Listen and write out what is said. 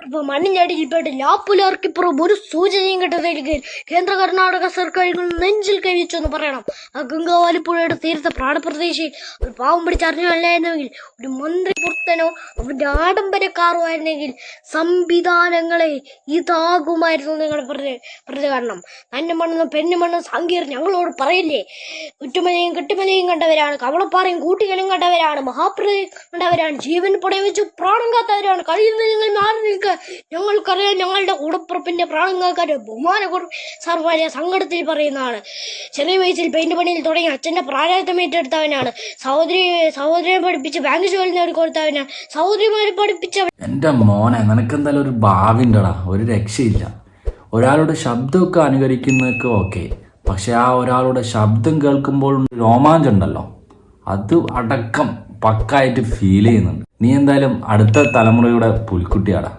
ഇപ്പൊ മണ്ണിനടിയിൽപ്പെട്ട് ലാപ്പുലാർക്കിപ്പുറം ഒരു സൂചനയും കിട്ടുന്നതിൽ കേന്ദ്ര കർണാടക സർക്കാരുകൾ നെഞ്ചിൽ കവിച്ചു എന്ന് പറയണം. ആ ഗംഗാവാലിപ്പുഴയുടെ തീരത്തെ പ്രാണപ്രദേശയിൽ ഒരു പാവം പിടിച്ചറിഞ്ഞല്ലായിരുന്നെങ്കിൽ, ഒരു മന്ത്രി പുർത്തനോ അവന്റെ ആഡംബര കാറോ ആയിരുന്നെങ്കിൽ സംവിധാനങ്ങളെ ഇതാകുമായിരുന്നു നിങ്ങളുടെ പ്രതികരണം. തന്നെ മണ്ണെന്നും പെണ്ണു മണ്ണും സാങ്കേർ ഞങ്ങളോട് പറയില്ലേ? കുറ്റുമലയും കെട്ടുമലയും കണ്ടവരാണ്, കവളപ്പാറയും കൂട്ടികളും കണ്ടവരാണ്, മഹാപ്രതി കണ്ടവരാണ്, ജീവൻ പടയം വെച്ച് പ്രാണം കാത്തവരാണ്. കഴിയുന്ന നിങ്ങൾ മാറി നിൽക്കുക. ഞങ്ങൾക്കറിയാം ഞങ്ങളുടെ കൂടപ്പുറപ്പിന്റെ പ്രാണം കാക്കാൻ ബഹുമാനക്കുറവ് സാർ വലിയ സങ്കടത്തിൽ പറയുന്നതാണ്. ചെറിയ വയസ്സിൽ പെയിന്റ് പണിയിൽ തുടങ്ങി അച്ഛന്റെ പ്രാരാബ്ധം ഏറ്റെടുത്തവനാണ്. സഹോദരിയെ പഠിപ്പിച്ച് ബാങ്ക് ജോലി നേടിക്കൊടുത്തവനാണ്. സഹോദരിമാരെ പഠിപ്പിച്ച എൻ്റെ മോനെ, നിനക്കെന്തായാലും ഒരു ഭാവിണ്ടടാ, ഒരു രക്ഷയില്ല. ഒരാളുടെ ശബ്ദമൊക്കെ അനുകരിക്കുന്നതൊക്കെ ഓക്കെ, പക്ഷെ ആ ഒരാളുടെ ശബ്ദം കേൾക്കുമ്പോൾ രോമാഞ്ചം ഉണ്ടല്ലോ, അത് അടക്കം പക്കായിട്ട് ഫീൽ ചെയ്യുന്നുണ്ട്. നീ എന്തായാലും അടുത്ത തലമുറയുടെ പുൽക്കുട്ടിയാടാ.